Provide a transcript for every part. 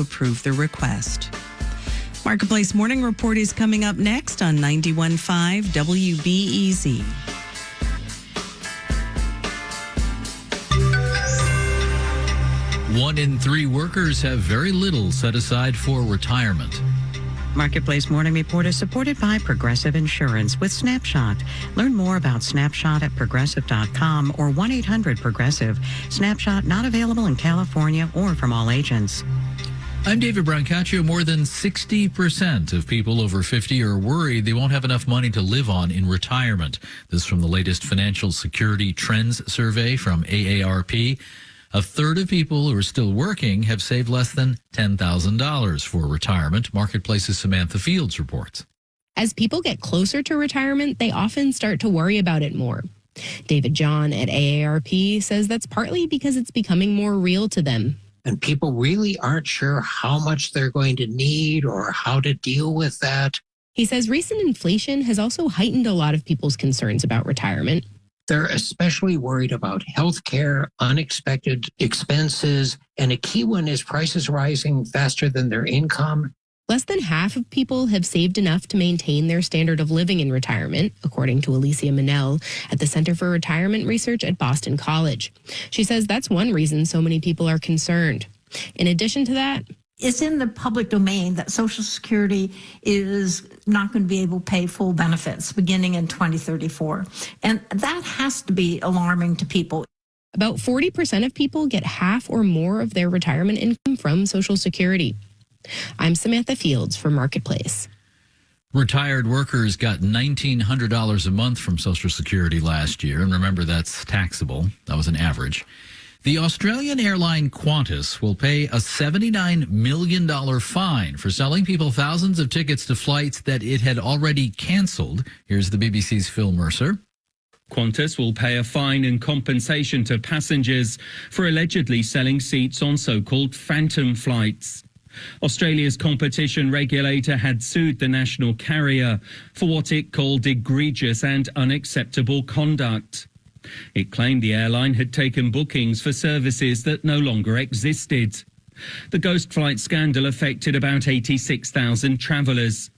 approve the request. Marketplace Morning Report is coming up next on 91.5 WBEZ. One in three workers have very little set aside for retirement. Marketplace Morning Report is supported by Progressive Insurance with Snapshot. Learn more about Snapshot at progressive.com or 1-800-PROGRESSIVE. Snapshot not available in California or from all agents. I'm David Brancaccio. More than 60% of people over 50 are worried they won't have enough money to live on in retirement. This from the latest Financial Security Trends survey from AARP. A third of people who are still working have saved less than $10,000 for retirement. Marketplace's Samantha Fields reports. As people get closer to retirement, they often start to worry about it more. David John at AARP says that's partly because it's becoming more real to them. And people really aren't sure how much they're going to need or how to deal with that. He says recent inflation has also heightened a lot of people's concerns about retirement. They're especially worried about health care, unexpected expenses, and a key one is prices rising faster than their income. Less than half of people have saved enough to maintain their standard of living in retirement, according to Alicia Manel at the Center for Retirement Research at Boston College. She says that's one reason so many people are concerned. In addition to that, it's in the public domain that Social Security is not going to be able to pay full benefits beginning in 2034. And that has to be alarming to people. About 40% of people get half or more of their retirement income from Social Security. I'm Samantha Fields for Marketplace. Retired workers got $1,900 a month from Social Security last year. And remember, that's taxable. That was an average. The Australian airline Qantas will pay a $79 million fine for selling people thousands of tickets to flights that it had already canceled. Here's the BBC's Phil Mercer. Qantas will pay a fine and compensation to passengers for allegedly selling seats on so-called phantom flights. Australia's competition regulator had sued the national carrier for what it called egregious and unacceptable conduct. It claimed the airline had taken bookings for services that no longer existed. The ghost flight scandal affected about 86,000 travellers.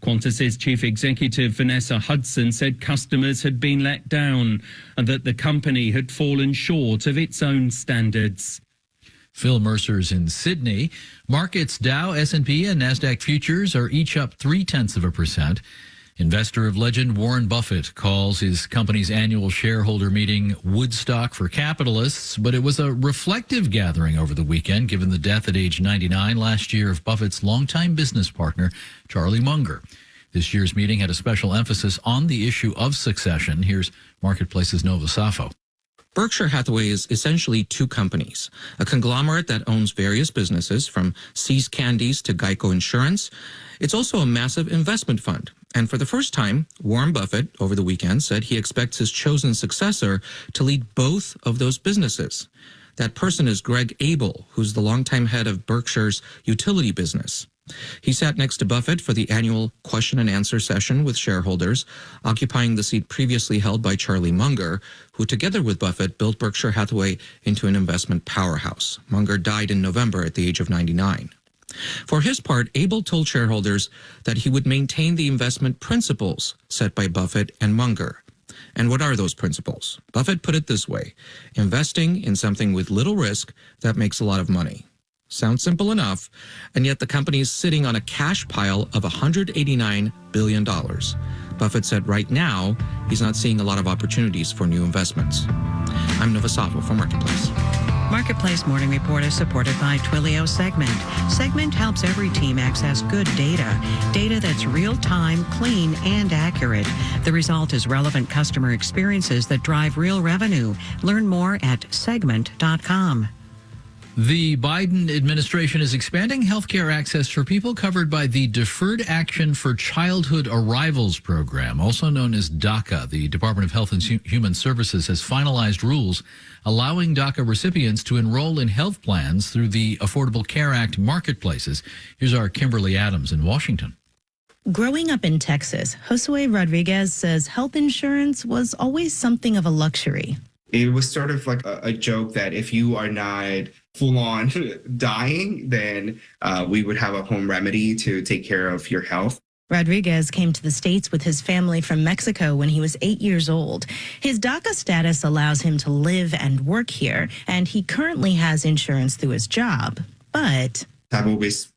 Qantas's chief executive Vanessa Hudson said customers had been let down and that the company had fallen short of its own standards. Phil Mercer's in Sydney. Markets Dow, S&P, and NASDAQ futures are each up 0.3%. Investor of legend Warren Buffett calls his company's annual shareholder meeting Woodstock for capitalists, but it was a reflective gathering over the weekend, given the death at age 99 last year of Buffett's longtime business partner, Charlie Munger. This year's meeting had a special emphasis on the issue of succession. Here's Marketplace's Nova Safo. Berkshire Hathaway is essentially two companies, a conglomerate that owns various businesses from See's Candies to Geico Insurance. It's also a massive investment fund. And for the first time, Warren Buffett over the weekend said he expects his chosen successor to lead both of those businesses. That person is Greg Abel, who's the longtime head of Berkshire's utility business. He sat next to Buffett for the annual question and answer session with shareholders, occupying the seat previously held by Charlie Munger, who together with Buffett built Berkshire Hathaway into an investment powerhouse. Munger died in November at the age of 99. For his part, Abel told shareholders that he would maintain the investment principles set by Buffett and Munger. And what are those principles? Buffett put it this way: investing in something with little risk that makes a lot of money. Sounds simple enough, and yet the company is sitting on a cash pile of $189 billion. Buffett said right now, he's not seeing a lot of opportunities for new investments. I'm Nova Safo for Marketplace. Marketplace Morning Report is supported by Twilio Segment. Segment helps every team access good data, data that's real-time, clean, and accurate. The result is relevant customer experiences that drive real revenue. Learn more at segment.com. The Biden administration is expanding healthcare access for people covered by the Deferred Action for Childhood Arrivals program, also known as DACA. The Department of Health and Human Services has finalized rules allowing DACA recipients to enroll in health plans through the Affordable Care Act marketplaces. Here's our Kimberly Adams in Washington. Growing up in Texas, Josue Rodriguez says health insurance was always something of a luxury. It was sort of like a joke that if you are not full on dying, then we would have a home remedy to take care of your health. Rodriguez came to the States with his family from Mexico when he was 8 years old. His DACA status allows him to live and work here, and he currently has insurance through his job. But I've always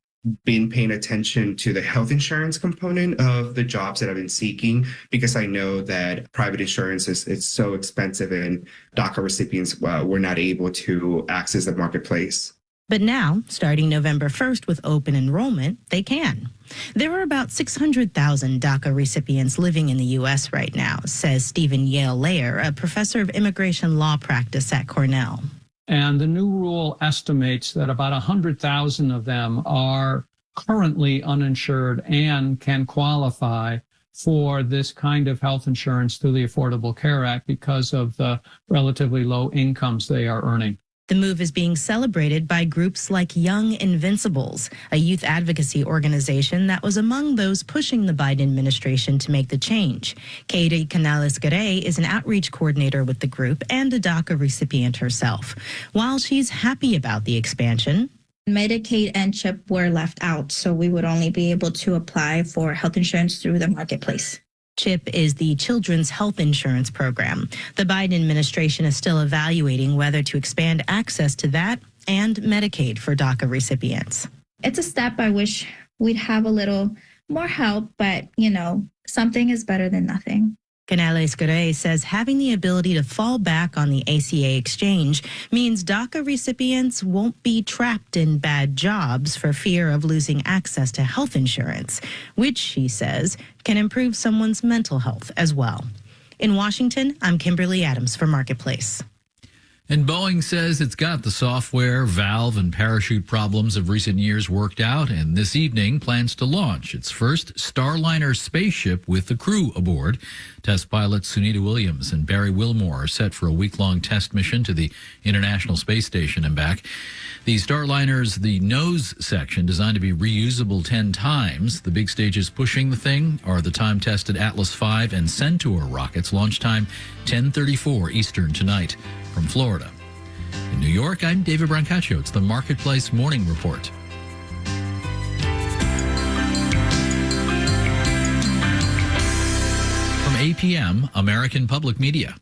been paying attention to the health insurance component of the jobs that I've been seeking, because I know that private insurance is so expensive and DACA recipients were not able to access the marketplace. But now, starting November 1st with open enrollment, they can. There are about 600,000 DACA recipients living in the U.S. right now, says Stephen Yale-Layer, a professor of immigration law practice at Cornell. And the new rule estimates that about 100,000 of them are currently uninsured and can qualify for this kind of health insurance through the Affordable Care Act because of the relatively low incomes they are earning. The move is being celebrated by groups like Young Invincibles, a youth advocacy organization that was among those pushing the Biden administration to make the change. Katie Canales-Garay is an outreach coordinator with the group and a DACA recipient herself. While she's happy about the expansion, Medicaid and CHIP were left out, so we would only be able to apply for health insurance through the marketplace. CHIP is the Children's Health Insurance Program. The Biden administration is still evaluating whether to expand access to that and Medicaid for DACA recipients. It's a step. I wish we'd have a little more help, but, something is better than nothing. Canales-Garay says having the ability to fall back on the ACA exchange means DACA recipients won't be trapped in bad jobs for fear of losing access to health insurance, which, she says, can improve someone's mental health as well. In Washington, I'm Kimberly Adams for Marketplace. And Boeing says it's got the software, valve, and parachute problems of recent years worked out, and this evening plans to launch its first Starliner spaceship with the crew aboard. Test pilots Sunita Williams and Barry Wilmore are set for a week-long test mission to the International Space Station and back. The Starliner's the nose section, designed to be reusable 10 times. The big stages pushing the thing are the time-tested Atlas V and Centaur rockets. Launch time 10:34 Eastern tonight. From Florida. In New York, I'm David Brancaccio. It's the Marketplace Morning Report. From APM, American Public Media.